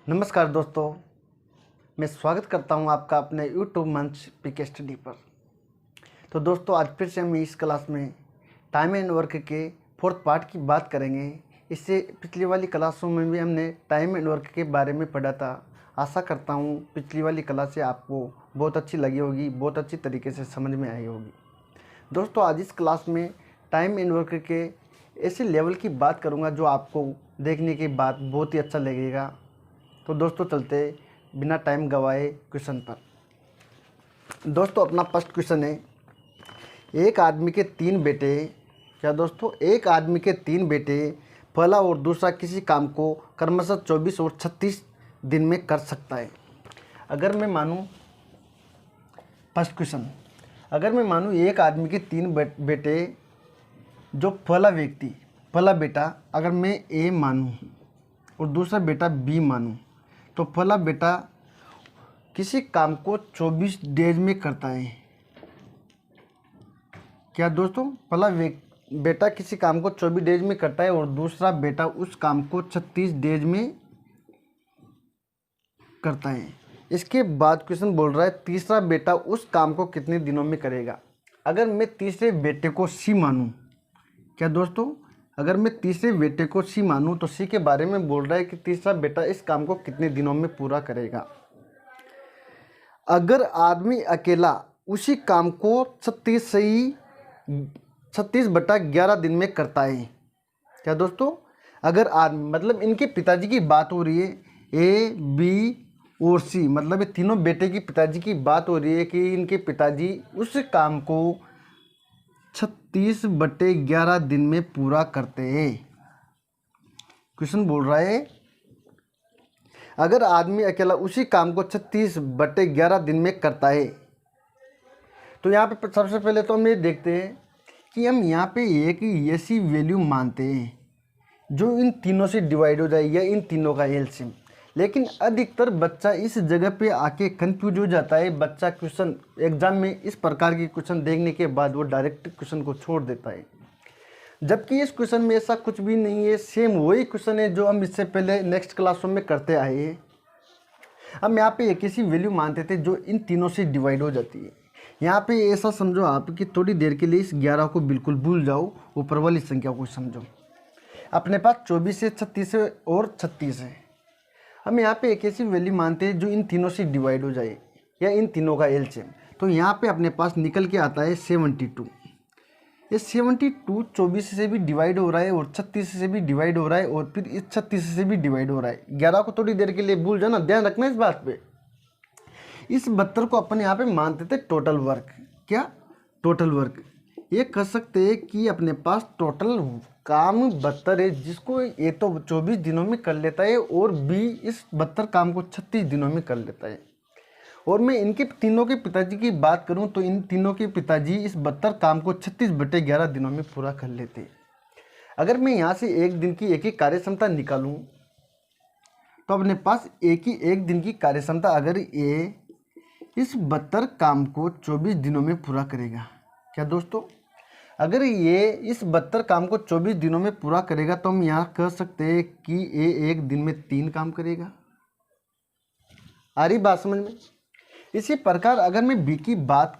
नमस्कार दोस्तों, मैं स्वागत करता हूं आपका अपने यूट्यूब मंच पीके स्टडी पर। तो दोस्तों, आज फिर से हम इस क्लास में टाइम एंड वर्क के फोर्थ पार्ट की बात करेंगे। इससे पिछली वाली क्लासों में भी हमने टाइम एंड वर्क के बारे में पढ़ा था। आशा करता हूं पिछली वाली क्लास से आपको बहुत अच्छी लगी होगी, बहुत अच्छी तरीके से समझ में आई होगी। दोस्तों, आज इस क्लास में टाइम एंड वर्क के ऐसे लेवल की बात करूँगा जो आपको देखने के बाद बहुत ही अच्छा लगेगा। तो दोस्तों, चलते बिना टाइम गवाए क्वेश्चन पर। दोस्तों, अपना फर्स्ट क्वेश्चन है, एक आदमी के तीन बेटे। क्या दोस्तों, एक आदमी के तीन बेटे पहला और दूसरा किसी काम को क्रमशः 24 और 36 दिन में कर सकता है। अगर मैं मानूं, फर्स्ट क्वेश्चन, अगर मैं मानूं एक आदमी के तीन बेटे, जो पहला बेटा अगर मैं ए मानूं और दूसरा बेटा बी मानूं, तो पहला बेटा किसी काम को 24 डेज में करता है। क्या दोस्तों, पहला बेटा किसी काम को 24 डेज में करता है और दूसरा बेटा उस काम को 36 डेज में करता है। इसके बाद क्वेश्चन बोल रहा है तीसरा बेटा उस काम को कितने दिनों में करेगा। अगर मैं तीसरे बेटे को सी मानूं, क्या दोस्तों, अगर मैं तीसरे बेटे को सी मानूं तो सी के बारे में बोल रहा है कि तीसरा बेटा इस काम को कितने दिनों में पूरा करेगा। अगर आदमी अकेला उसी काम को 36/11 दिन में करता है। क्या दोस्तों, अगर आदमी, मतलब इनके पिताजी की बात हो रही है, ए बी और सी, मतलब ये तीनों बेटे की पिताजी की बात हो रही है कि इनके पिताजी उस काम को 36/11 दिन में पूरा करते हैं। क्वेश्चन बोल रहा है अगर आदमी अकेला उसी काम को 36/11 दिन में करता है। तो यहाँ पे सबसे पहले तो हम ये देखते हैं कि हम यहाँ पे एक ऐसी वैल्यू मानते हैं जो इन तीनों से डिवाइड हो जाए या इन तीनों का एलसीएम। लेकिन अधिकतर बच्चा इस जगह पे आके कंफ्यूज हो जाता है। बच्चा क्वेश्चन एग्जाम में इस प्रकार की क्वेश्चन देखने के बाद वो डायरेक्ट क्वेश्चन को छोड़ देता है, जबकि इस क्वेश्चन में ऐसा कुछ भी नहीं है। सेम वही क्वेश्चन है जो हम इससे पहले नेक्स्ट क्लासों में करते आए हैं। हम यहाँ पे एक ऐसी वैल्यू मानते थे जो इन तीनों से डिवाइड हो जाती है। यहाँ पे ऐसा समझो आप कि थोड़ी देर के लिए इस 11 को बिल्कुल भूल जाओ, ऊपर वाली संख्या को समझो। अपने पास 24 है, 36 है और 36 है। हम यहाँ पे एक ऐसी वैल्यू मानते हैं जो इन तीनों से डिवाइड हो जाए या इन तीनों का एलसीएम। तो यहाँ पे अपने पास निकल के आता है 72। ये 72 24 से भी डिवाइड हो रहा है और 36 से भी डिवाइड हो रहा है और फिर इस 36 से भी डिवाइड हो रहा है। 11 को थोड़ी देर के लिए भूल जाना, ध्यान रखना इस बात पे। इस 72 को अपन यहाँ पे मानते थे टोटल वर्क। क्या टोटल वर्क, ये कह सकते हैं कि अपने पास टोटल काम 72 है, जिसको ए तो 24 दिनों में कर लेता है और बी इस 72 काम को 36 दिनों में कर लेता है। और मैं इनके तीनों के पिताजी की बात करूं तो इन तीनों के पिताजी इस 72 काम को 36/11 दिनों में पूरा कर लेते हैं। अगर मैं यहाँ से एक दिन की एक ही कार्य क्षमता निकालूं तो अपने पास एक दिन की कार्य क्षमता, अगर ये इस 72 काम को 24 दिनों में पूरा करेगा। क्या दोस्तों, अगर ये इस 72 काम को 24 दिनों में पूरा करेगा तो हम यहाँ कह सकते हैं कि ये एक दिन में 3 काम करेगा। आ रही बात समझ में? इसी प्रकार अगर मैं बी की बात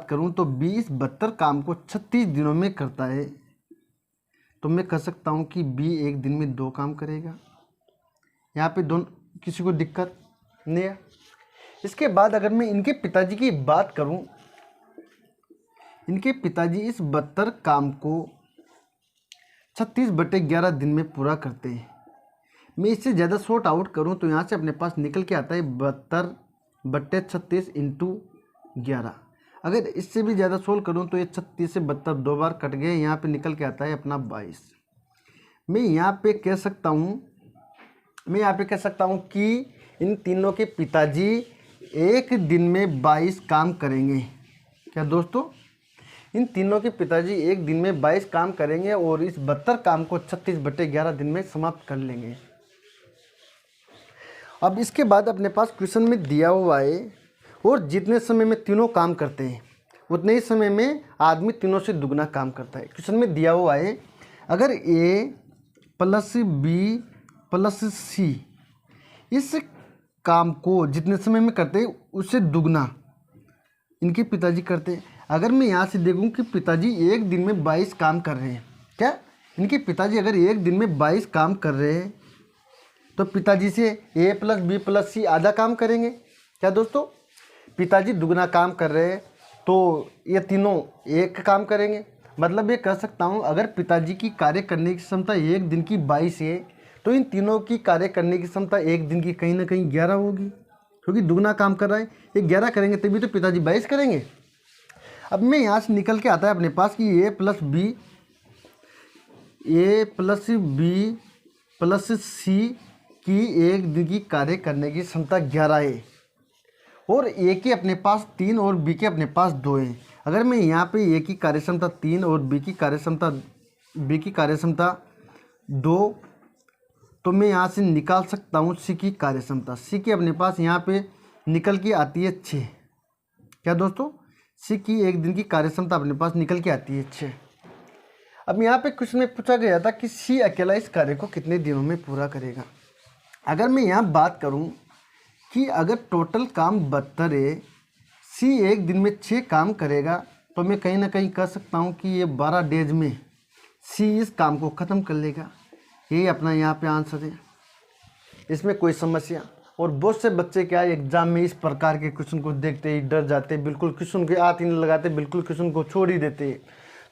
करूं, तो बी इस 72 काम को 36 दिनों में करता है। तो मैं कह सकता हूं कि बी एक दिन में 2 काम करेगा। यहाँ पे दोनों किसी को दिक्कत नहीं है। इसके बाद अगर मैं इनके पिताजी की बात करूं, इनके पिताजी इस 72 काम को 36/11 दिन में पूरा करते हैं। मैं इससे ज़्यादा शॉर्ट आउट करूं तो यहाँ से अपने पास निकल के आता है 72/36 × 11। अगर इससे भी ज़्यादा सोल्व करूं तो ये 36 से 72 2 बार कट गए, यहाँ पे निकल के आता है अपना 22। मैं यहाँ पे कह सकता हूँ कि इन तीनों के पिताजी एक दिन में 22 काम करेंगे। क्या दोस्तों, इन तीनों के पिताजी एक दिन में 22 काम करेंगे और इस 72 काम को 36/11 दिन में समाप्त कर लेंगे। अब इसके बाद अपने पास क्वेश्चन में दिया हुआ है और जितने समय में तीनों काम करते हैं उतने ही समय में आदमी तीनों से दुगना काम करता है। क्वेश्चन में दिया हुआ है अगर ए प्लस बी प्लस सी, इस काम को जितने समय में करते हैं उससे दुगना इनके पिताजी करते हैं। अगर मैं यहाँ से देखूँ कि पिताजी एक दिन में 22 काम कर रहे हैं, क्या इनके पिताजी अगर एक दिन में 22 काम कर रहे हैं तो पिताजी से ए प्लस बी प्लस सी आधा काम करेंगे। क्या दोस्तों, पिताजी दुगना काम कर रहे हैं तो ये तीनों एक काम करेंगे। मतलब ये कह सकता हूँ अगर पिताजी की कार्य करने की क्षमता एक दिन की 22 है तो इन तीनों की कार्य करने की क्षमता एक दिन की कहीं ना कहीं 11 होगी, क्योंकि दुगना काम कर रहा है। ये 11 करेंगे तभी तो पिताजी 22 करेंगे। अब मैं यहाँ से निकल के आता है अपने पास कि ए प्लस बी प्लस सी की एक दिन की कार्य करने की क्षमता 11 है और ए के अपने पास 3 और बी के अपने पास 2 है। अगर मैं यहाँ पे ए की कार्य क्षमता 3 और बी की कार्य क्षमता 2, तो मैं यहाँ से निकाल सकता हूँ सी की कार्य क्षमता। सी के अपने पास यहाँ पे निकल के आती है 6। क्या दोस्तों, सी की एक दिन की कार्य क्षमता अपने पास निकल के आती है 6। अब यहाँ पे क्वेश्चन में पूछा गया था कि सी अकेला इस कार्य को कितने दिनों में पूरा करेगा। अगर मैं यहाँ बात करूँ कि अगर टोटल काम 72 है, सी एक दिन में 6 काम करेगा, तो मैं कहीं ना कहीं कह सकता हूँ कि ये 12 डेज में सी इस काम को ख़त्म कर लेगा। यही अपना यहाँ पे आंसर है, इसमें कोई समस्या। और बहुत से बच्चे क्या है एग्जाम में इस प्रकार के क्वेश्चन को देखते ही डर जाते, बिल्कुल क्वेश्चन के हाथ ही नहीं लगाते, बिल्कुल क्वेश्चन को छोड़ ही देते।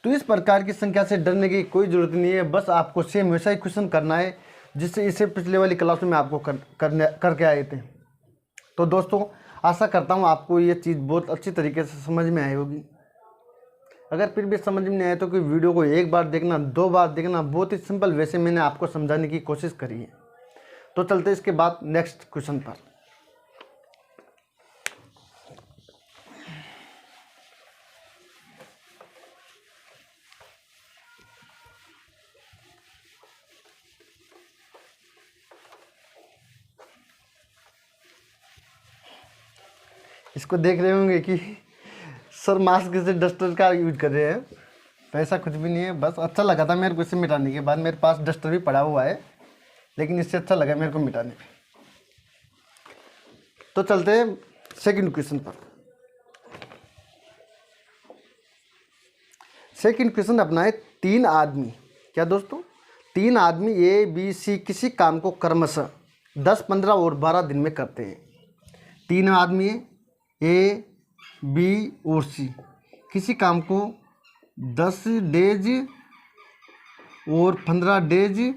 तो इस प्रकार की संख्या से डरने की कोई ज़रूरत नहीं है, बस आपको सेम वैसा ही क्वेश्चन करना है जिससे इसे पिछले वाली क्लास में आपको करके आए थे। तो दोस्तों आशा करता हूँ आपको ये चीज़ बहुत अच्छी तरीके से समझ में आई होगी। अगर फिर भी समझ में नहीं आए तो कि वीडियो को एक बार देखना, 2 बार देखना, बहुत ही सिंपल वैसे मैंने आपको समझाने की कोशिश करी है। तो चलते इसके बाद नेक्स्ट क्वेश्चन पर। इसको देख रहे होंगे कि सर मास्क से डस्टर का यूज कर रहे हैं, तो ऐसा कुछ भी नहीं है, बस अच्छा लगा था मेरे को इसे मिटाने के बाद। मेरे पास डस्टर भी पड़ा हुआ है लेकिन इससे अच्छा लगा मेरे को मिटाने में। तो चलते हैं सेकंड क्वेश्चन पर। सेकंड क्वेश्चन अपना है 3 आदमी, क्या दोस्तों, 3 आदमी ए बी सी किसी काम को क्रमशः 10, 15 और 12 दिन में करते हैं। 3 आदमी ए बी और सी किसी काम को 10 डेज और 15 डेज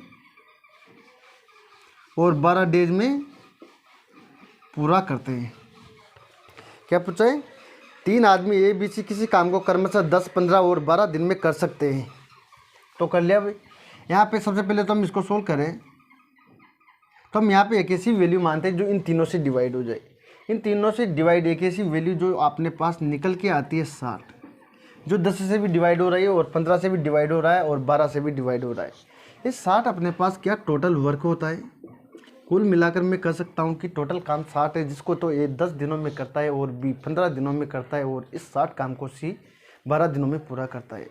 और 12 डेज में पूरा करते हैं। क्या पूछा है, 3 आदमी ए बी सी किसी काम को क्रमशः 10, 15 और 12 दिन में कर सकते हैं। तो कर लिया भाई। यहाँ पे सबसे पहले तो हम इसको सोल्व करें तो हम यहाँ पे एक ऐसी वैल्यू मानते हैं जो इन तीनों से डिवाइड हो जाए। इन तीनों से डिवाइड एक ऐसी वैल्यू जो अपने पास निकल के आती है 60, जो 10 से भी डिवाइड हो रही है और 15 से भी डिवाइड हो रहा है और 12 से भी डिवाइड हो रहा है। ये 60 अपने पास क्या टोटल वर्क होता है। कुल मिलाकर मैं कह सकता हूँ कि टोटल काम 60 है, जिसको तो ए 10 दिनों में करता है और बी 15 दिनों में करता है और इस 60 काम को सी 12 दिनों में पूरा करता है।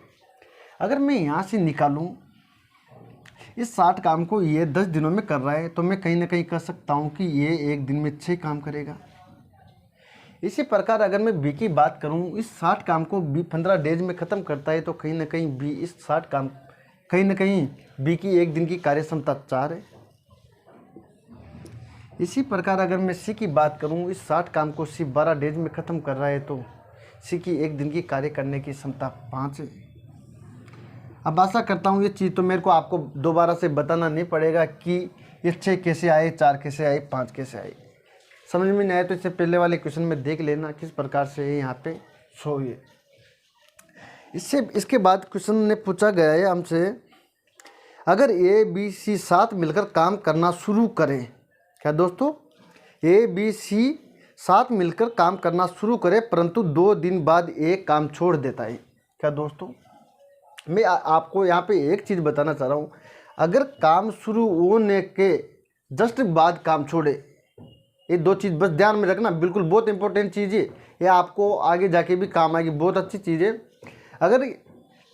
अगर मैं यहाँ से निकालूँ इस 60 काम को ये 10 दिनों में कर रहा है तो मैं कहीं ना कहीं कह सकता हूँ कि ये एक दिन में 6 काम करेगा। इसी प्रकार अगर मैं बी की बात करूं, इस 60 काम को बी 15 डेज में ख़त्म करता है तो कहीं ना कहीं बी इस 60 काम कहीं ना कहीं बी की एक दिन की कार्य क्षमता 4 है। इसी प्रकार अगर मैं सी की बात करूं, इस 60 काम को सी 12 डेज में ख़त्म कर रहा है तो सी की एक दिन की कार्य करने की क्षमता 5 है। अब आशा करता हूं ये चीज़ तो मेरे को आपको दोबारा से बताना नहीं पड़ेगा कि ये 6 कैसे आए, 4 कैसे आए, 5 कैसे आए। समझ में नहीं आए तो इससे पहले वाले क्वेश्चन में देख लेना किस प्रकार से यहाँ पे शो हुए। इसके बाद क्वेश्चन ने पूछा गया है हमसे, अगर ए बी सी साथ मिलकर काम करना शुरू करें। क्या दोस्तों, ए बी सी साथ मिलकर काम करना शुरू करें परंतु 2 दिन बाद एक काम छोड़ देता है। क्या दोस्तों, मैं आपको यहाँ पे एक चीज़ बताना चाह रहा हूँ, अगर काम शुरू होने के जस्ट बाद काम छोड़े, ये 2 चीज़ बस ध्यान में रखना, बिल्कुल बहुत इंपॉर्टेंट चीज़ है, ये आपको आगे जाके भी काम आएगी, बहुत अच्छी चीज़ है। अगर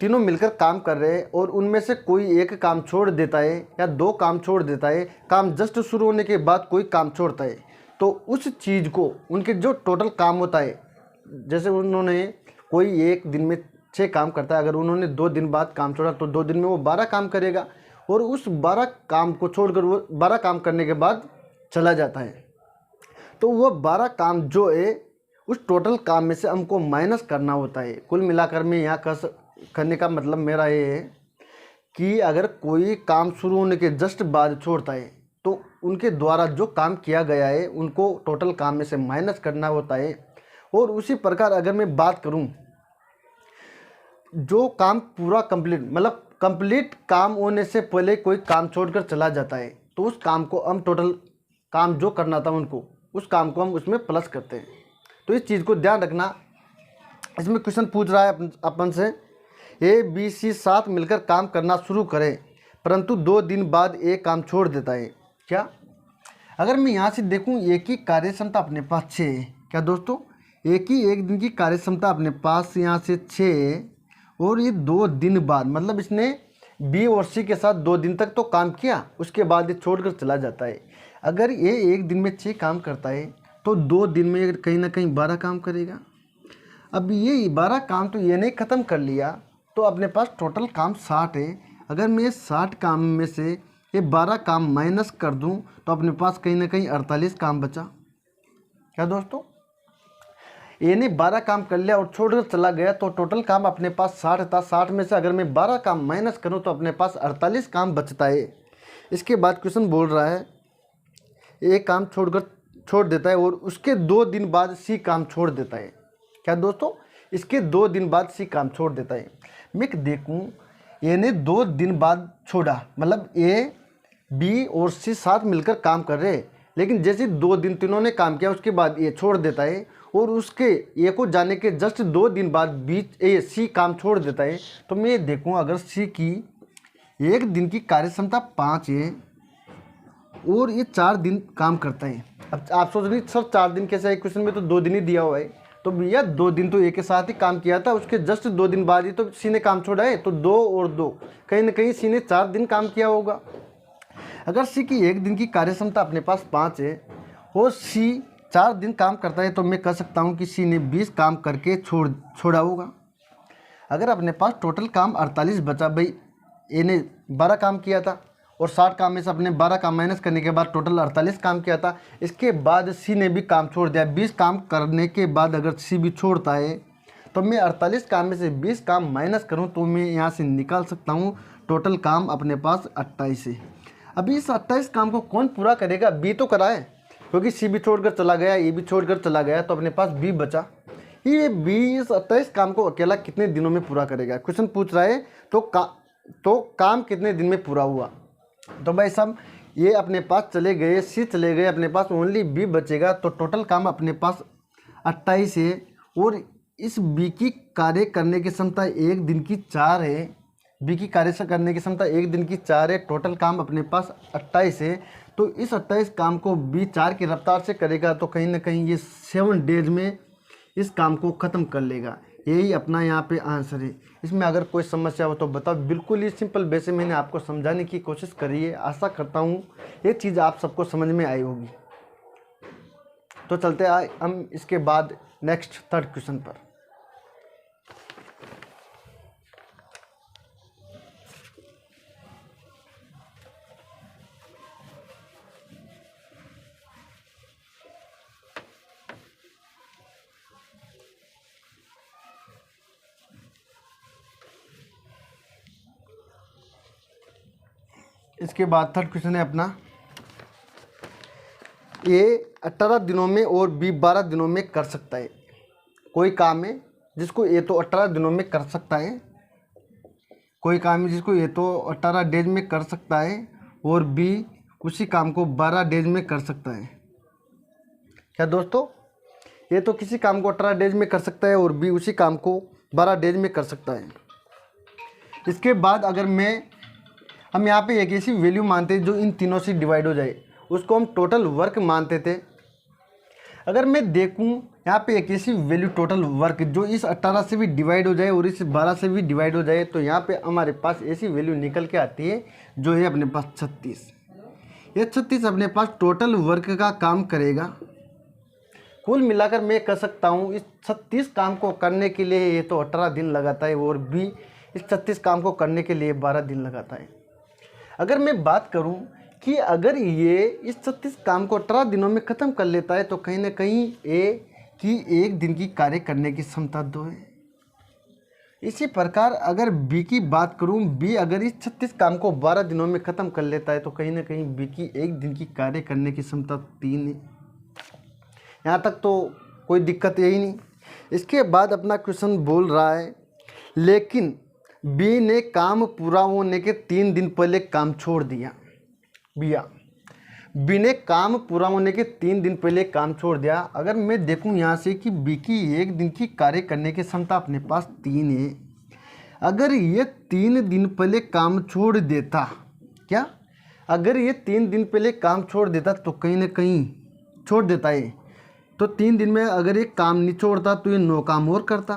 तीनों मिलकर काम कर रहे हैं और उनमें से कोई एक काम छोड़ देता है या दो काम छोड़ देता है, काम जस्ट शुरू होने के बाद कोई काम छोड़ता है, तो उस चीज़ को उनके जो टोटल काम होता है, जैसे उन्होंने कोई एक दिन में 6 काम करता है, अगर उन्होंने 2 दिन बाद काम छोड़ा तो 2 दिन में वो 12 काम करेगा और उस 12 काम को छोड़कर वो 12 काम करने के बाद चला जाता है। तो वो 12 काम जो है उस टोटल काम में से हमको माइनस करना होता है। कुल मिलाकर में यहाँ करने का मतलब मेरा ये है कि अगर कोई काम शुरू होने के जस्ट बाद छोड़ता है तो उनके द्वारा जो काम किया गया है उनको टोटल काम में से माइनस करना होता है। और उसी प्रकार अगर मैं बात करूं, जो काम पूरा कंप्लीट मतलब कंप्लीट काम होने से पहले कोई काम छोड़कर चला जाता है तो उस काम को हम टोटल काम जो करना था उनको उस काम को हम उसमें प्लस करते हैं। तो इस चीज़ को ध्यान रखना। इसमें क्वेश्चन पूछ रहा है अपन से, ए बी सी साथ मिलकर काम करना शुरू करें परंतु 2 दिन बाद एक काम छोड़ देता है, क्या? अगर मैं यहाँ से देखूँ एक ही कार्य क्षमता अपने पास 6 है, क्या दोस्तों? एक दिन की कार्य क्षमता अपने पास यहाँ से 6 है और ये 2 दिन बाद मतलब इसने बी और सी के साथ 2 दिन तक तो काम किया, उसके बाद ये छोड़कर चला जाता है। अगर ये एक दिन में 6 काम करता है तो 2 दिन में कहीं ना कहीं 12 काम करेगा। अब ये 12 काम तो ये नहीं ख़त्म कर लिया तो अपने पास टोटल काम 60 है। अगर मैं 60 काम में से ये 12 काम माइनस कर दूं तो अपने पास कहीं ना कहीं 48 काम बचा, क्या दोस्तों? ये ने 12 काम कर लिया और छोड़कर चला गया तो टोटल काम अपने पास 60 था। 60 में से अगर मैं 12 काम माइनस करूं तो अपने पास 48 काम बचता है। इसके बाद क्वेश्चन बोल रहा है एक काम छोड़ देता है और उसके 2 दिन बाद सी काम छोड़ देता है, क्या दोस्तों? इसके 2 दिन बाद सी काम छोड़ देता है। मैं देखूं ए ने 2 दिन बाद छोड़ा मतलब ए बी और सी साथ मिलकर काम कर रहे हैं, लेकिन जैसे 2 दिन तीनों ने काम किया उसके बाद ए छोड़ देता है और उसके ए को जाने के जस्ट 2 दिन बाद बी सी काम छोड़ देता है। तो मैं देखूं अगर सी की एक दिन की कार्य क्षमता 5 है और ये 4 दिन काम करता है। अब आप सोच रहे सर 4 दिन कैसे है, क्वेश्चन में तो 2 दिन ही दिया हुआ है। तो भैया 2 दिन तो एक के साथ ही काम किया था, उसके जस्ट 2 दिन बाद ही तो सी ने काम छोड़ा है, तो 2 और 2 कहीं ना कहीं सी ने 4 दिन काम किया होगा। अगर सी की एक दिन की कार्य क्षमता अपने पास 5 है और सी 4 दिन काम करता है तो मैं कह सकता हूँ कि सी ने 20 काम करके छोड़ा होगा। अगर अपने पास टोटल काम 48 बचा, भाई ए ने 12 काम किया था और 60 काम में से अपने 12 काम माइनस करने के बाद टोटल 48 काम किया था। इसके बाद सी ने भी काम छोड़ दिया। 20 काम करने के बाद अगर सी भी छोड़ता है तो मैं 48 काम में से 20 काम माइनस करूं तो मैं यहाँ से निकाल सकता हूं टोटल काम अपने पास 28 है। अभी इस 28 काम को कौन पूरा करेगा? बी तो कराए, क्योंकि सी भी छोड़कर चला गया, ए भी छोड़कर चला गया, तो अपने पास बी बचा। ये बी इस 28 काम को अकेला कितने दिनों में पूरा करेगा? क्वेश्चन पूछ रहा है तो काम कितने दिन में पूरा हुआ? तो भाई साहब ये अपने पास चले गए, सी चले गए, अपने पास ओनली बी बचेगा। तो टोटल काम अपने पास 28 है और इस बी की कार्य करने की क्षमता 1 दिन की 4 है। बी की कार्य करने की क्षमता 1 दिन की 4 है। टोटल काम अपने पास 28 है। तो इस 28 काम को बी 4 की रफ्तार से करेगा तो कहीं ना कहीं ये 7 डेज में इस काम को ख़त्म कर लेगा। यही अपना यहाँ पे आंसर है। इसमें अगर कोई समस्या हो तो बताओ। बिल्कुल ही सिंपल वे से मैंने आपको समझाने की कोशिश करी है। आशा करता हूँ ये चीज़ आप सबको समझ में आई होगी। तो चलते आए हम इसके बाद नेक्स्ट 3rd क्वेश्चन पर। इसके बाद 3rd क्वेश्चन है अपना, ए 18 दिनों में और बी 12 दिनों में कर सकता है। कोई काम है जिसको ए तो 18 दिनों में कर सकता है, कोई काम है जिसको ए तो 18 डेज में कर सकता है और बी उसी काम को 12 डेज में कर सकता है। क्या दोस्तों? ये तो किसी काम को 18 डेज में कर सकता है और बी उसी काम को 12 डेज में कर सकता है। इसके बाद अगर हम यहाँ पे एक ऐसी वैल्यू मानते हैं जो इन तीनों से डिवाइड हो जाए, उसको हम टोटल वर्क मानते थे। अगर मैं देखूँ यहाँ पे एक ऐसी वैल्यू टोटल वर्क जो इस 18 से भी डिवाइड हो जाए और इस 12 से भी डिवाइड हो जाए, तो यहाँ पे हमारे पास ऐसी वैल्यू निकल के आती है जो है अपने पास 36। ये 36 अपने पास टोटल वर्क का काम करेगा। कुल मिलाकर मैं कह सकता हूँ इस 36 काम को करने के लिए ये तो 18 दिन लगाता है और बी इस 36 काम को करने के लिए 12 दिन लगाता है। अगर मैं बात करूँ कि अगर ये इस 36 काम को 18 दिनों में ख़त्म कर लेता है तो कहीं ना कहीं ए की एक दिन की कार्य करने की क्षमता 2 है। इसी प्रकार अगर बी की बात करूं, बी अगर इस 36 काम को 12 दिनों में ख़त्म कर लेता है तो कहीं ना कहीं बी की एक दिन की कार्य करने की क्षमता 3 है। यहाँ तक तो कोई दिक्कत यही नहीं। इसके बाद अपना क्वेश्चन बोल रहा है लेकिन बी ने काम पूरा होने के 3 दिन पहले काम छोड़ दिया। बी ने काम पूरा होने के 3 दिन पहले काम छोड़ दिया। अगर मैं देखूं यहाँ से कि बी की एक दिन की कार्य करने की क्षमता अपने पास 3 है। अगर ये 3 दिन पहले काम छोड़ देता, क्या अगर ये 3 दिन पहले काम छोड़ देता तो कहीं ना कहीं छोड़ देता है तो 3 दिन में अगर ये काम नहीं छोड़ता तो ये 9 काम और करता।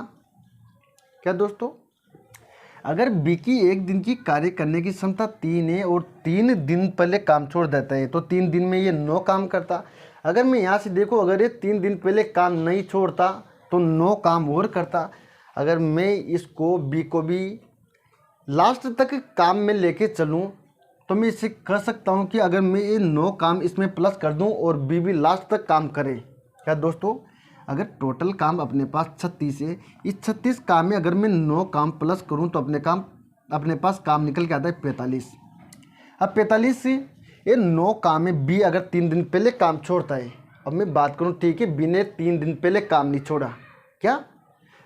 क्या दोस्तों, अगर बी की एक दिन की कार्य करने की क्षमता 3 है और 3 दिन पहले काम छोड़ देता है तो 3 दिन में ये 9 काम करता। अगर मैं यहाँ से देखूँ अगर ये 3 दिन पहले काम नहीं छोड़ता तो 9 काम और करता। अगर मैं इसको बी को भी लास्ट तक काम में लेके चलूँ तो मैं इसे कह सकता हूँ कि अगर मैं ये 9 काम इसमें प्लस कर दूँ और बी भी लास्ट तक काम करे। क्या दोस्तों, अगर टोटल काम अपने पास 36 है, इस 36 काम में अगर मैं 9 काम प्लस करूं तो अपने पास काम निकल के आता है 45। अब 45 से ये 9 काम में बी अगर 3 दिन पहले काम छोड़ता है। अब मैं बात करूं, ठीक है, बी ने 3 दिन पहले काम नहीं छोड़ा। क्या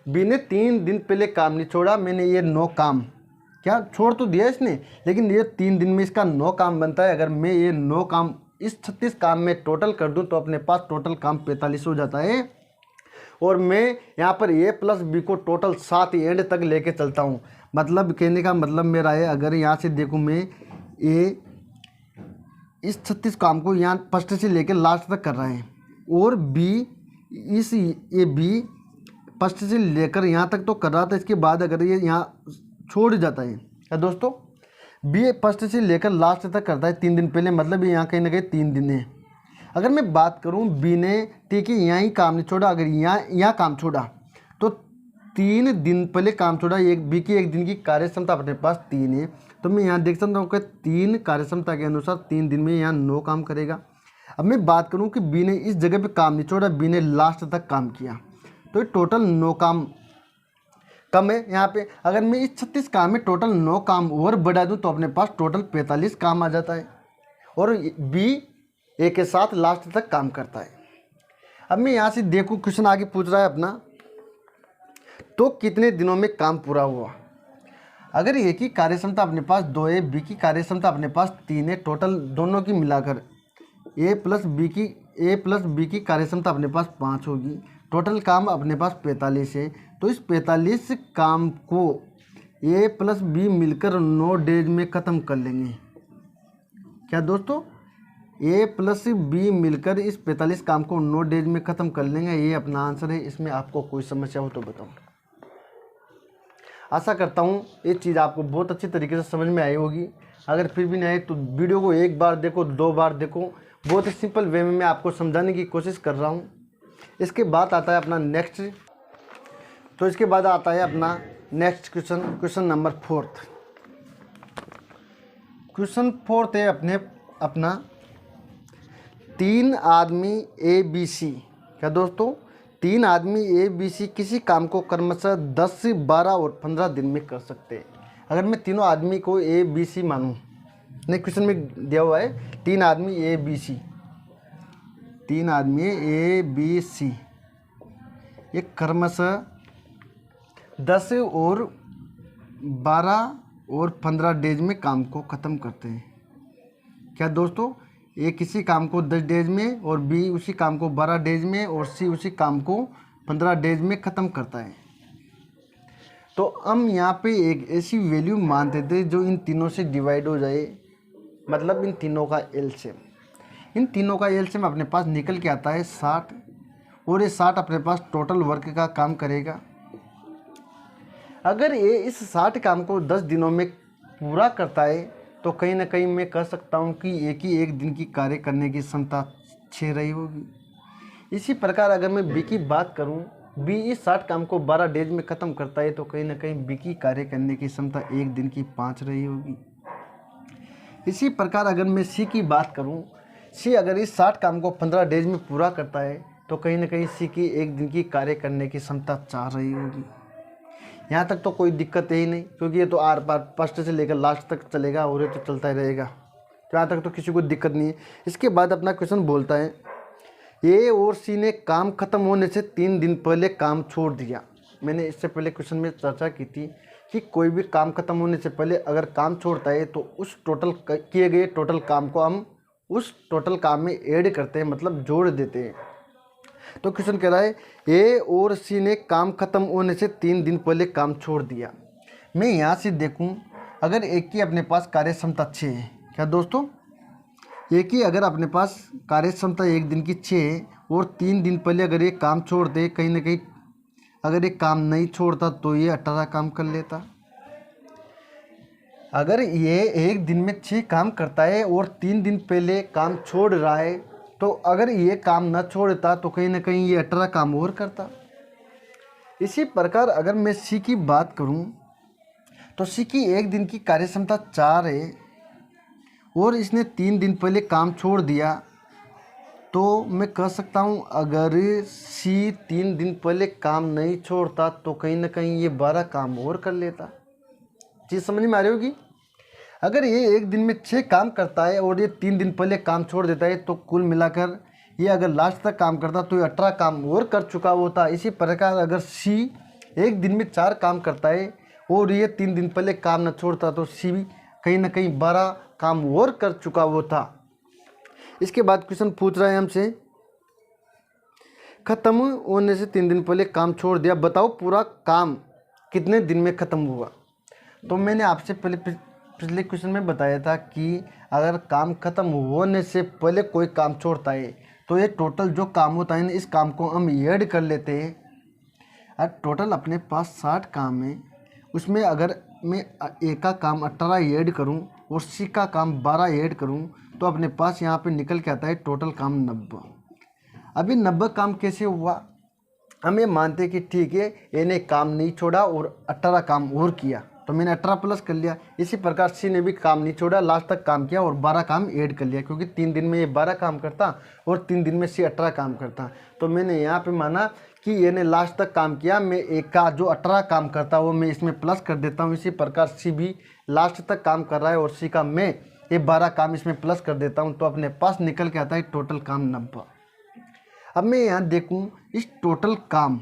बी ने 3 दिन पहले काम नहीं छोड़ा, मैंने ये 9 काम क्या छोड़ तो दिया इसने, लेकिन ये 3 दिन में इसका 9 काम बनता है। अगर मैं ये 9 काम इस 36 काम में टोटल कर दूँ तो अपने पास टोटल काम 45 हो जाता है। और मैं यहाँ पर ए प्लस बी को टोटल 7 एंड तक लेके चलता हूँ। मतलब कहने का मतलब मेरा है, अगर यहाँ से देखूँ मैं ए इस 36 काम को यहाँ फर्स्ट से लेकर लास्ट तक कर रहा है और बी इस ये बी फर्स्ट से लेकर यहाँ तक तो कर रहा था। इसके बाद अगर ये यहाँ छोड़ जाता है, क्या दोस्तों, बी फर्स्ट से लेकर लास्ट तक करता है 3 दिन पहले, मतलब यहाँ कहीं ना कहीं 3 दिन है। अगर मैं बात करूं बी ने, ठीक है, यहाँ ही काम नहीं छोड़ा, अगर यहाँ काम छोड़ा तो 3 दिन पहले काम छोड़ा। एक बी की एक दिन की कार्य क्षमता अपने पास 3 है तो मैं यहाँ देख सकता हूँ कि 3 कार्य क्षमता के अनुसार 3 दिन में यहाँ 9 काम करेगा। अब मैं बात करूँ कि बी ने इस जगह पे काम नहीं छोड़ा, बी ने लास्ट तक काम किया तो ये टोटल 9 काम कम है यहाँ पे। अगर मैं इस 36 काम में टोटल 9 काम और बढ़ा दूँ तो अपने पास टोटल 45 काम आ जाता है और बी ए के साथ लास्ट तक काम करता है। अब मैं यहाँ से देखूँ, क्वेश्चन आगे पूछ रहा है अपना, तो कितने दिनों में काम पूरा हुआ। अगर ए की कार्य क्षमता अपने पास 2 है, बी की कार्य क्षमता अपने पास 3 है, टोटल दोनों की मिलाकर ए प्लस बी की कार्य क्षमता अपने पास 5 होगी। टोटल काम अपने पास 45 है तो इस 45 काम को ए प्लस बी मिलकर 9 डेज में ख़त्म कर लेंगे। क्या दोस्तों, ए प्लस बी मिलकर इस 45 काम को 9 डेज में ख़त्म कर लेंगे। ये अपना आंसर है। इसमें आपको कोई समस्या हो तो बताओ। आशा करता हूँ ये चीज़ आपको बहुत अच्छी तरीके से समझ में आई होगी। अगर फिर भी नहीं आए तो वीडियो को 1 बार देखो, 2 बार देखो। बहुत ही सिंपल वे में मैं आपको समझाने की कोशिश कर रहा हूँ। इसके बाद आता है अपना नेक्स्ट, तो इसके बाद आता है अपना नेक्स्ट क्वेश्चन नंबर 4। क्वेश्चन 4 है अपना 3 आदमी ए बी सी। क्या दोस्तों, 3 आदमी ए बी सी किसी काम को क्रमशः 10, 12 और 15 दिन में कर सकते हैं। अगर मैं तीनों आदमी को ए बी सी मानूँ, नहीं, क्वेश्चन में दिया हुआ है 3 आदमी ए बी सी, 3 आदमी ए बी सी ये क्रमशः 10 और 12 और 15 डेज में काम को ख़त्म करते हैं। क्या दोस्तों, ए किसी काम को 10 डेज में और बी उसी काम को 12 डेज में और सी उसी काम को 15 डेज में ख़त्म करता है। तो हम यहाँ पे एक ऐसी वैल्यू मानते थे जो इन तीनों से डिवाइड हो जाए, मतलब इन तीनों का एलसीएम। इन तीनों का एलसीएम अपने पास निकल के आता है 60 और ये 60 अपने पास टोटल वर्क का काम करेगा। अगर ये इस 60 काम को 10 दिनों में पूरा करता है तो कहीं ना कहीं मैं कह सकता हूँ कि एक दिन की कार्य करने की क्षमता 6 रही होगी। इसी प्रकार अगर मैं बी की बात करूँ, बी इस 60 काम को 12 डेज में ख़त्म करता है तो कहीं ना कहीं बी की कार्य करने की क्षमता एक दिन की 5 रही होगी। इसी प्रकार अगर मैं सी की बात करूं, सी अगर इस 60 काम को 15 डेज में पूरा करता है तो कहीं ना कहीं सी की एक दिन की कार्य करने की क्षमता 4 रही होगी। यहाँ तक तो कोई दिक्कत है ही नहीं, क्योंकि ये तो आर पार फर्स्ट से लेकर लास्ट तक चलेगा और ये तो चलता ही रहेगा, तो यहाँ तक तो किसी को दिक्कत नहीं है। इसके बाद अपना क्वेश्चन बोलता है ए और सी ने काम खत्म होने से 3 दिन पहले काम छोड़ दिया। मैंने इससे पहले क्वेश्चन में चर्चा की थी कि कोई भी काम खत्म होने से पहले अगर काम छोड़ता है तो उस टोटल किए गए टोटल काम को हम उस टोटल काम में ऐड करते हैं, मतलब जोड़ देते हैं। तो क्वेश्चन कह रहा है ए और सी ने काम खत्म होने से 3 दिन पहले काम छोड़ दिया। मैं यहाँ से देखूँ, अगर एक की अपने पास कार्य क्षमता 6 है, क्या दोस्तों, एक ही अगर अपने पास कार्य क्षमता एक दिन की 6 है और 3 दिन पहले अगर ये काम छोड़ दे, कहीं ना कहीं अगर ये काम नहीं छोड़ता तो ये 18 काम कर लेता। अगर ये एक दिन में 6 काम करता है और 3 दिन पहले काम छोड़ रहा है, तो अगर ये काम न छोड़ता तो कहीं ना कहीं ये 18 काम और करता। इसी प्रकार अगर मैं सी की बात करूं तो सी की एक दिन की कार्य क्षमता 4 है और इसने 3 दिन पहले काम छोड़ दिया, तो मैं कह सकता हूँ अगर सी 3 दिन पहले काम नहीं छोड़ता तो कहीं ना कहीं ये 12 काम और कर लेता। चीज़ समझ में आ रही होगी। अगर ये एक दिन में 6 काम करता है और ये 3 दिन पहले काम छोड़ देता है तो कुल मिलाकर ये अगर लास्ट तक काम करता तो ये 18 काम और कर चुका होता। इसी प्रकार अगर सी एक दिन में 4 काम करता है और ये 3 दिन पहले काम न छोड़ता तो सी भी कहीं ना कहीं 12 काम और कर चुका होता। इसके बाद क्वेश्चन पूछ रहा है हमसे, खत्म होने से 3 दिन पहले काम छोड़ दिया, बताओ पूरा काम कितने दिन में ख़त्म हुआ। तो मैंने आपसे पिछले क्वेश्चन में बताया था कि अगर काम खत्म होने से पहले कोई काम छोड़ता है तो ये टोटल जो काम होता है ना, इस काम को हम ऐड कर लेते हैं। और टोटल अपने पास 60 काम है, उसमें अगर मैं ए का काम 18 ऐड करूं और सी का काम 12 ऐड करूं तो अपने पास यहाँ पे निकल के आता है टोटल काम 90। अभी 90 काम कैसे हुआ, हम ये मानते कि ठीक है इन्हें काम नहीं छोड़ा और 18 काम और किया तो मैंने 18 प्लस कर लिया। इसी प्रकार सी ने भी काम नहीं छोड़ा, लास्ट तक काम किया और 12 काम ऐड कर लिया, क्योंकि 3 दिन में ये 12 काम करता और 3 दिन में सी 18 काम करता। तो मैंने यहाँ पे माना कि इन्हें लास्ट तक काम किया, मैं एक का जो 18 काम करता वो मैं इसमें प्लस कर देता हूँ। इसी प्रकार सी भी लास्ट तक काम कर रहा है और सी का मैं ये 12 काम इसमें प्लस कर देता हूँ, तो अपने पास निकल के आता है टोटल काम 90। अब मैं यहाँ देखूँ इस टोटल काम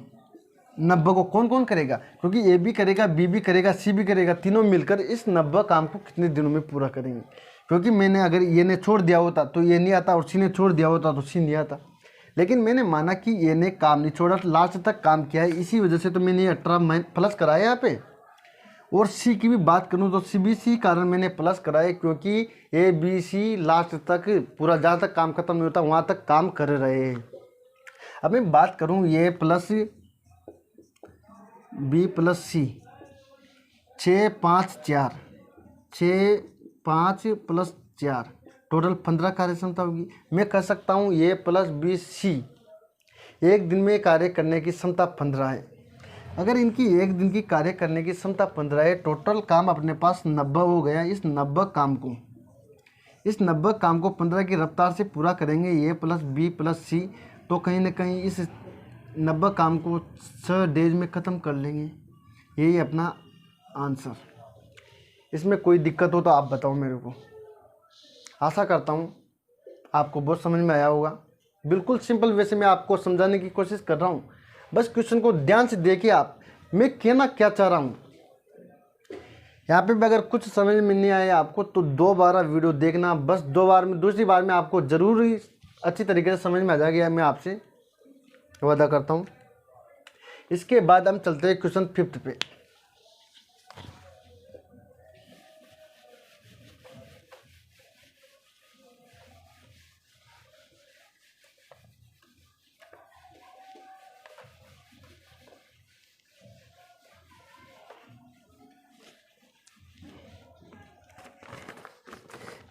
90 को कौन कौन करेगा, क्योंकि ए भी करेगा, बी भी करेगा, सी भी करेगा, तीनों मिलकर इस 90 काम को कितने दिनों में पूरा करेंगे। क्योंकि मैंने अगर ये ने छोड़ दिया होता तो ये नहीं आता और सी ने छोड़ दिया होता तो सी नहीं आता, लेकिन मैंने माना कि ये ने काम नहीं छोड़ा, लास्ट तक काम किया है, इसी वजह से तो मैंने 18 प्लस कराया यहाँ पे। और सी की भी बात करूँ तो सी भी सी कारण मैंने प्लस कराया, क्योंकि ए बी सी लास्ट तक पूरा जहाँ तक काम खत्म नहीं होता वहाँ तक काम कर रहे हैं। अब मैं बात करूँ ये प्लस बी प्लस सी, 6 5 4, 6 5 प्लस 4 टोटल 15 कार्य क्षमता होगी। मैं कह सकता हूँ ए प्लस बी सी एक दिन में कार्य करने की क्षमता 15 है। अगर इनकी एक दिन की कार्य करने की क्षमता 15 है, टोटल काम अपने पास 90 हो गया। इस 90 काम को 15 की रफ्तार से पूरा करेंगे ए प्लस बी प्लस सी, तो कहीं ना कहीं इस 90 काम को 6 डेज में ख़त्म कर लेंगे। यही अपना आंसर। इसमें कोई दिक्कत हो तो आप बताओ मेरे को। आशा करता हूँ आपको बहुत समझ में आया होगा। बिल्कुल सिंपल वैसे मैं आपको समझाने की कोशिश कर रहा हूँ, बस क्वेश्चन को ध्यान से देखिए आप, मैं कहना क्या चाह रहा हूँ। यहाँ पे भी अगर कुछ समझ में नहीं आया आपको तो 2 बार वीडियो देखना, बस 2 बार में, दूसरी बार में आपको ज़रूर ही अच्छी तरीके से समझ में आ जाएगा, मैं आपसे वादा करता हूँ। इसके बाद हम चलते हैं क्वेश्चन 5 पे।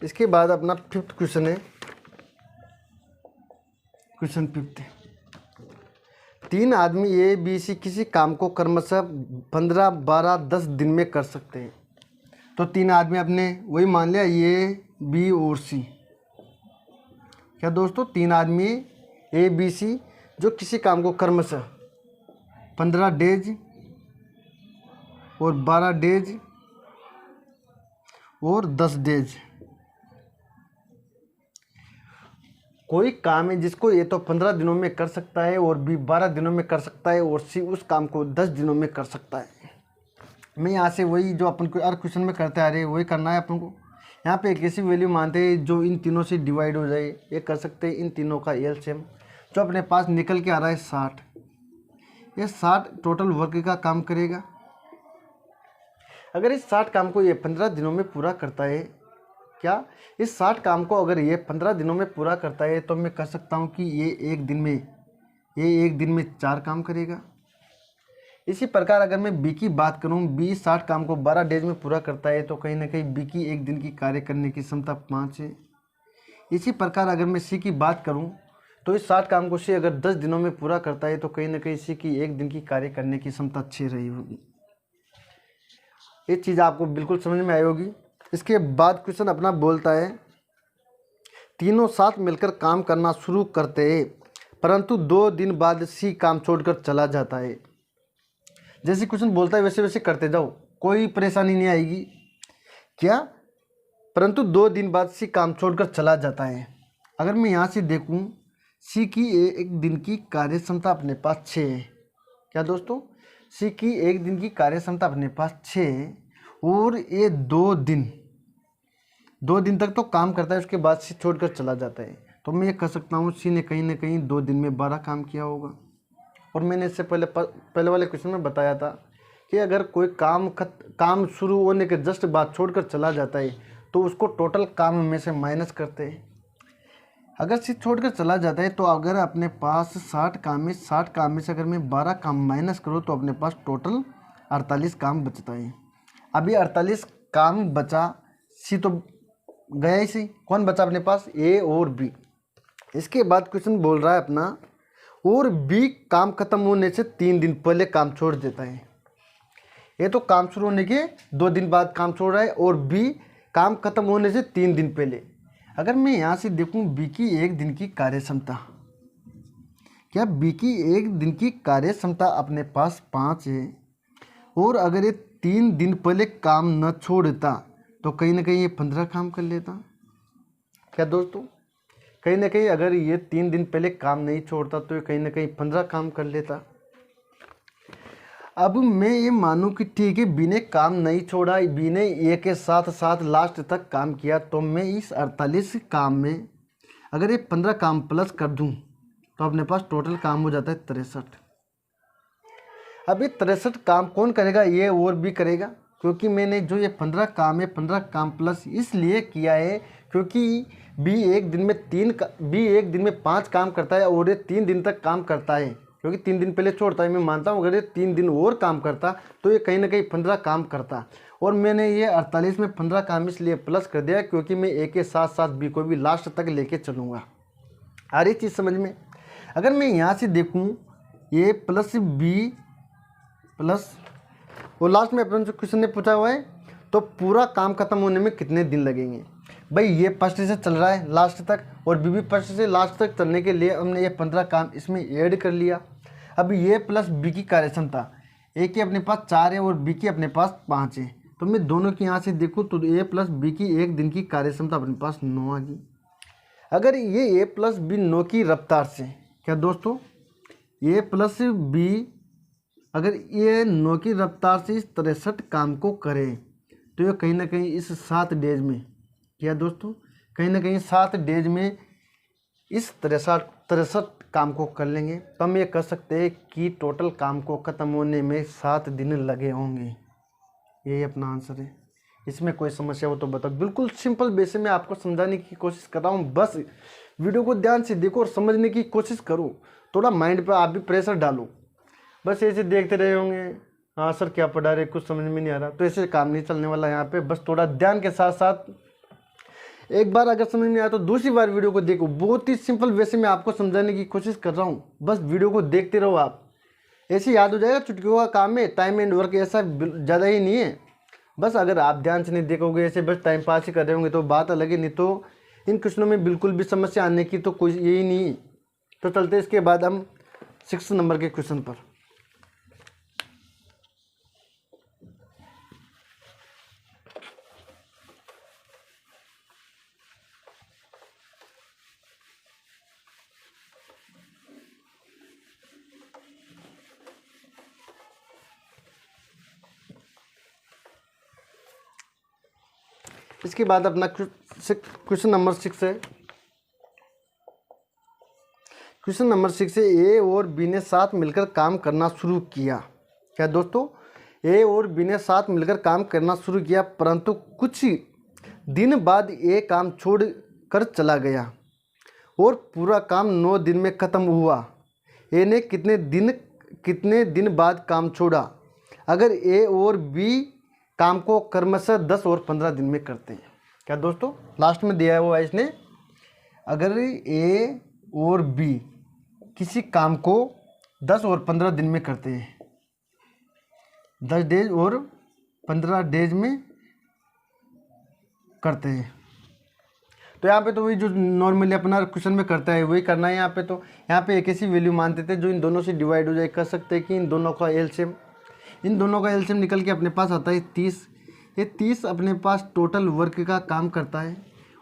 इसके बाद अपना 5th क्वेश्चन है, क्वेश्चन 5th। 3 आदमी ए बी सी किसी काम को क्रमशः 15, 12, 10 दिन में कर सकते हैं। तो 3 आदमी अपने वही मान लिया ए बी और सी। क्या दोस्तों, 3 आदमी ए बी सी जो किसी काम को क्रमशः 15 डेज और 12 डेज और 10 डेज, कोई काम है जिसको ये तो 15 दिनों में कर सकता है और बी 12 दिनों में कर सकता है और सी उस काम को 10 दिनों में कर सकता है। मैं यहाँ से वही जो अपन को हर क्वेश्चन में करते आ रहे हैं वही करना है अपन को। यहाँ पे एक ऐसी वैल्यू मानते हैं जो इन तीनों से डिवाइड हो जाए। ये कर सकते हैं इन तीनों का एलसीएम, जो अपने पास निकल के आ रहा है 60। ये 60 टोटल वर्क का काम करेगा। अगर इस 60 काम को ये 15 दिनों में पूरा करता है, क्या इस 60 काम को अगर ये 15 दिनों में पूरा करता है तो मैं कह सकता हूँ कि ये एक दिन में 4 काम करेगा। इसी प्रकार अगर मैं बी की बात करूँ, बी 60 काम को 12 डेज में पूरा करता है तो कहीं ना कहीं बी की एक दिन की कार्य करने की क्षमता 5 है। इसी प्रकार अगर मैं सी की बात करूँ तो इस 60 काम को सी अगर 10 दिनों में पूरा करता है तो कहीं ना कहीं सी की एक दिन की कार्य करने की क्षमता 6 रही होगी। ये चीज़ आपको बिल्कुल समझ में आई होगी। इसके बाद क्वेश्चन अपना बोलता है, तीनों साथ मिलकर काम करना शुरू करते हैं परंतु 2 दिन बाद सी काम छोड़कर चला जाता है। जैसे क्वेश्चन बोलता है वैसे वैसे करते जाओ, कोई परेशानी नहीं आएगी। क्या, परंतु 2 दिन बाद सी काम छोड़कर चला जाता है। अगर मैं यहाँ से देखूँ, सी की एक दिन की कार्य क्षमता अपने पास 6 है। क्या दोस्तों, सी की एक दिन की कार्य क्षमता अपने पास 6 है और ये 2 दिन तक तो काम करता है, उसके बाद सी छोड़कर चला जाता है। तो मैं ये कह सकता हूँ सी ने कहीं ना कहीं 2 दिन में 12 काम किया होगा। और मैंने इससे पहले वाले क्वेश्चन में बताया था कि अगर कोई काम शुरू होने के जस्ट बाद छोड़कर चला जाता है तो उसको टोटल काम में से माइनस करते हैं। अगर सी छोड़कर चला जाता है तो अगर अपने पास 60 काम में से अगर मैं 12 काम माइनस करूँ तो अपने पास टोटल 48 काम बचता है। अभी 48 काम बचा, सी तो गया ही सी, कौन बचा अपने पास, ए और बी। इसके बाद क्वेश्चन बोल रहा है अपना, और बी काम खत्म होने से 3 दिन पहले काम छोड़ देता है। ये तो काम शुरू होने के 2 दिन बाद काम छोड़ रहा है और बी काम खत्म होने से 3 दिन पहले। अगर मैं यहाँ से देखूँ बी की एक दिन की कार्य क्षमता, क्या बी की एक दिन की कार्य क्षमता अपने पास 5 है और अगर ये 3 दिन पहले काम न छोड़ता तो कहीं ना कहीं ये 15 काम कर लेता। क्या दोस्तों, कहीं ना कहीं अगर ये 3 दिन पहले काम नहीं छोड़ता तो ये कहीं ना कहीं 15 काम कर लेता। अब मैं ये मानूं कि ठीक है बी ने काम नहीं छोड़ा, बी ने ए के साथ साथ लास्ट तक काम किया, तो मैं इस 48 काम में अगर ये 15 काम प्लस कर दूं तो अपने पास टोटल काम हो जाता है 63। अब ये 63 काम कौन करेगा, ये और भी करेगा, क्योंकि मैंने जो ये 15 काम है 15 काम प्लस इसलिए किया है क्योंकि बी एक दिन में 5 काम करता है और ये 3 दिन तक काम करता है, क्योंकि 3 दिन पहले छोड़ता है। मैं मानता हूँ अगर ये 3 दिन और काम करता तो ये कहीं ना कहीं 15 काम करता, और मैंने ये 48 में 15 काम इसलिए प्लस कर दिया क्योंकि मैं ए के साथ साथ बी को भी लास्ट तक लेके चलूँगा। आ रही चीज़ समझ में। अगर मैं यहाँ से देखूँ ए प्लस बी प्लस, और लास्ट में अपन जो क्वेश्चन ने पूछा हुआ है तो पूरा काम खत्म होने में कितने दिन लगेंगे। भाई ये फर्स्ट से चल रहा है लास्ट तक और बी भी फर्स्ट से लास्ट तक चलने के लिए हमने ये 15 काम इसमें ऐड कर लिया। अब ये प्लस बी की कार्य क्षमता, ए की अपने पास 4 है और बी की अपने पास 5 है, तो मैं दोनों की यहाँ से देखूँ तो ए प्लस बी की एक दिन की कार्य क्षमता अपने पास 9 आ गई। अगर ये ए प्लस बी 9 की रफ्तार से, क्या दोस्तों, ए प्लस बी अगर ये 9 की रफ्तार से इस 63 काम को करे तो ये कहीं ना कहीं इस 7 डेज में, क्या दोस्तों, कहीं ना कहीं 7 डेज में इस 63 काम को कर लेंगे। तो हम ये कह सकते हैं कि टोटल काम को ख़त्म होने में 7 दिन लगे होंगे। यही अपना आंसर है। इसमें कोई समस्या हो तो बताओ। बिल्कुल सिंपल बेसिस में आपको समझाने की कोशिश कर रहा हूँ, बस वीडियो को ध्यान से देखो और समझने की कोशिश करो। थोड़ा माइंड पर आप भी प्रेशर डालो। बस ऐसे देखते रहे होंगे, हाँ सर क्या पढ़ा रहे, कुछ समझ में नहीं आ रहा, तो ऐसे काम नहीं चलने वाला यहाँ पे। बस थोड़ा ध्यान के साथ साथ एक बार अगर समझ में आया तो दूसरी बार वीडियो को देखो। बहुत ही सिंपल वे से मैं आपको समझाने की कोशिश कर रहा हूँ, बस वीडियो को देखते रहो आप, ऐसे याद हो जाएगा। चुटकियों का काम है, टाइम एंड वर्क ऐसा ज़्यादा ही नहीं है। बस अगर आप ध्यान से नहीं देखोगे, ऐसे बस टाइम पास ही कर रहे होंगे तो बात अलग है, नहीं तो इन क्वेश्चनों में बिल्कुल भी समस्या आने की तो कोई यही नहीं। तो चलते इसके बाद हम 6 नंबर के क्वेश्चन पर। इसके बाद अपना क्वेश्चन नंबर 6 है। क्वेश्चन नंबर 6 है, ए और बी ने साथ मिलकर काम करना शुरू किया। क्या दोस्तों, ए और बी ने साथ मिलकर काम करना शुरू किया, परंतु कुछ दिन बाद ए काम छोड़ कर चला गया और पूरा काम 9 दिन में ख़त्म हुआ। ए ने कितने दिन बाद काम छोड़ा? अगर ए और बी काम को क्रमशः 10 और 15 दिन में करते हैं। क्या दोस्तों, लास्ट में दिया हुआ है इसने, अगर ए और बी किसी काम को 10 और 15 दिन में करते हैं, 10 डेज और 15 डेज में करते हैं, तो यहाँ पे तो वही जो नॉर्मली अपना क्वेश्चन में करता है वही करना है। यहाँ पे तो यहाँ पे एक ऐसी वैल्यू मानते थे जो इन दोनों से डिवाइड हो जाए। कर सकते हैं कि इन दोनों का एलसीएम निकल के अपने पास आता है 30। ये 30 अपने पास टोटल वर्क का काम करता है,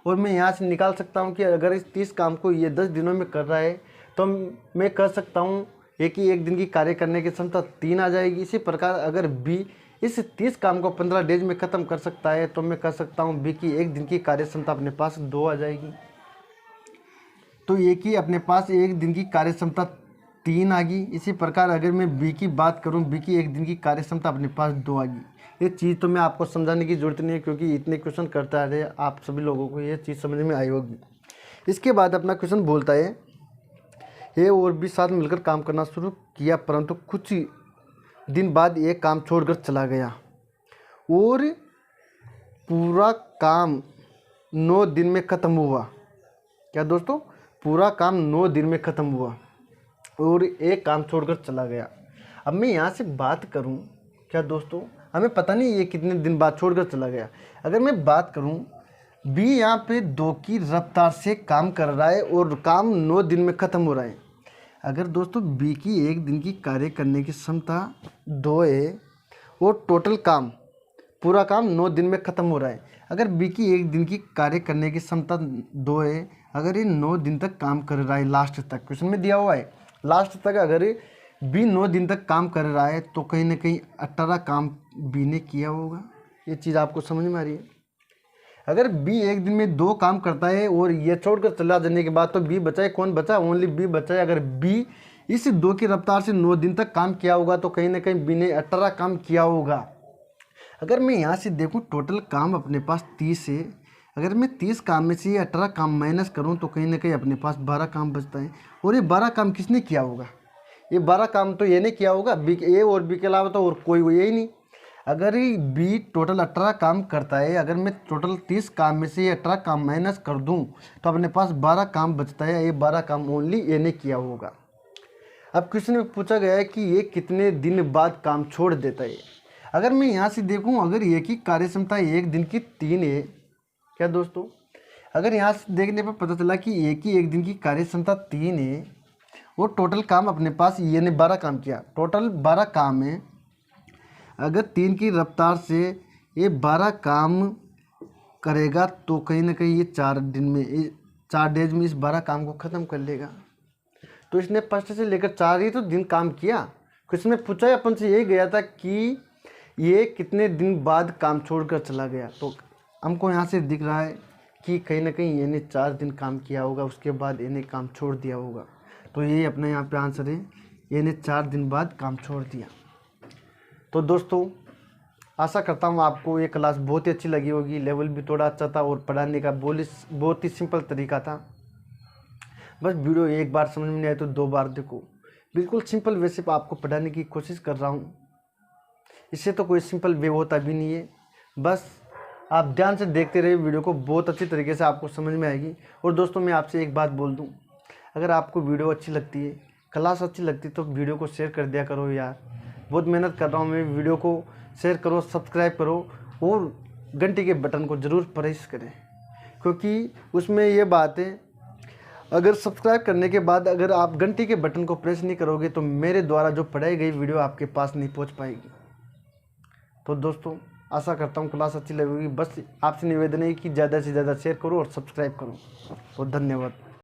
और मैं यहाँ से निकाल सकता हूँ कि अगर इस 30 काम को ये 10 दिनों में कर रहा है तो मैं कह सकता हूँ एक दिन की कार्य करने की क्षमता 3 आ जाएगी। इसी प्रकार अगर बी इस 30 काम को 15 डेज में ख़त्म कर सकता है तो मैं कह सकता हूँ बी की एक दिन की कार्य क्षमता अपने पास 2 आ जाएगी। तो ए की अपने पास एक दिन की कार्य क्षमता 3 आ गई। इसी प्रकार अगर मैं बी की बात करूं, बी की एक दिन की कार्य क्षमता अपने पास 2 आ गई। ये चीज़ तो मैं आपको समझाने की जरूरत नहीं है, क्योंकि इतने क्वेश्चन करता रहे आप सभी लोगों को ये चीज़ समझ में आई होगी। इसके बाद अपना क्वेश्चन बोलता है, ए और बी साथ मिलकर काम करना शुरू किया, परंतु कुछ दिन बाद ये काम छोड़कर चला गया और पूरा काम 9 दिन में ख़त्म हुआ। क्या दोस्तों, पूरा काम 9 दिन में ख़त्म हुआ और एक काम छोड़कर चला गया। अब मैं यहाँ से बात करूँ, क्या दोस्तों, हमें पता नहीं ये कितने दिन बाद छोड़कर चला गया। अगर मैं बात करूँ, बी यहाँ पे 2 की रफ्तार से काम कर रहा है और काम 9 दिन में ख़त्म हो रहा है। अगर दोस्तों बी की एक दिन की कार्य करने की क्षमता 2 है और टोटल काम पूरा काम 9 दिन में ख़त्म हो रहा है, अगर बी की एक दिन की कार्य करने की क्षमता 2 है, अगर ये 9 दिन तक काम कर रहा है, लास्ट तक क्वेश्चन में दिया हुआ है लास्ट तक अगर बी 9 दिन तक काम कर रहा है तो कहीं ना कहीं 18 काम बी ने किया होगा। ये चीज़ आपको समझ में आ रही है? अगर बी एक दिन में 2 काम करता है और ये छोड़कर चला जाने के बाद तो बी बचा है, कौन बचा? ओनली बी बचा है। अगर बी इस 2 की रफ्तार से 9 दिन तक काम किया होगा तो कहीं ना कहीं बी ने 18 काम किया होगा। अगर मैं यहाँ से देखूँ टोटल काम अपने पास 30 है, अगर मैं 30 काम में से ये 18 काम माइनस करूँ तो कहीं ना कहीं अपने पास 12 काम बचता है। और ये 12 काम किसने किया होगा? ये 12 काम तो ये नहीं किया होगा, बी ए और बी के अलावा तो और कोई यही नहीं। अगर ये बी टोटल 18 काम करता है, अगर मैं टोटल 30 काम में से ये 18 काम माइनस कर दूं तो अपने पास 12 काम बचता है। ये 12 काम ओनली ए ने किया होगा। अब क्वेश्चन में पूछा गया है कि ये कितने दिन बाद काम छोड़ देता है। अगर मैं यहाँ से देखूँ, अगर ए की कार्य क्षमता एक दिन की 3 है, क्या दोस्तों, अगर यहाँ से देखने पर पता चला कि ए की एक दिन की कार्य क्षमता 3 है और टोटल काम अपने पास ये ने 12 काम किया, टोटल 12 काम है। अगर 3 की रफ्तार से ये 12 काम करेगा तो कहीं ना कहीं ये 4 दिन में 4 डेज में इस 12 काम को ख़त्म कर लेगा। तो इसने फर्स्ट से लेकर 4 ही तो दिन काम किया। क्वेश्चन में पूछा अपन से यही गया था कि ये कितने दिन बाद काम छोड़कर चला गया, तो हमको यहाँ से दिख रहा है कि कहीं ना कहीं ये ने 4 दिन काम किया होगा, उसके बाद इन्हें काम छोड़ दिया होगा। तो ये अपना यहाँ पे आंसर है, ये ने 4 दिन बाद काम छोड़ दिया। तो दोस्तों आशा करता हूँ आपको ये क्लास बहुत ही अच्छी लगी होगी। लेवल भी थोड़ा अच्छा था और पढ़ाने का बहुत ही सिंपल तरीका था। बस वीडियो एक बार समझ में नहीं आए तो 2 बार देखो। बिल्कुल सिंपल वे से आपको पढ़ाने की कोशिश कर रहा हूँ। इससे तो कोई सिंपल वे होता भी नहीं है। बस आप ध्यान से देखते रहिए वीडियो को, बहुत अच्छी तरीके से आपको समझ में आएगी। और दोस्तों मैं आपसे एक बात बोल दूं, अगर आपको वीडियो अच्छी लगती है, क्लास अच्छी लगती है, तो वीडियो को शेयर कर दिया करो यार। बहुत मेहनत कर रहा हूँ मैं, वीडियो को शेयर करो, सब्सक्राइब करो और घंटी के बटन को ज़रूर प्रेस करें, क्योंकि उसमें ये बात है, अगर सब्सक्राइब करने के बाद अगर आप घंटी के बटन को प्रेस नहीं करोगे तो मेरे द्वारा जो पढ़ाई गई वीडियो आपके पास नहीं पहुंच पाएगी। तो दोस्तों आशा करता हूँ क्लास अच्छी लगेगी। बस आपसे निवेदन है कि ज़्यादा से ज़्यादा शेयर करो और सब्सक्राइब करो। और धन्यवाद।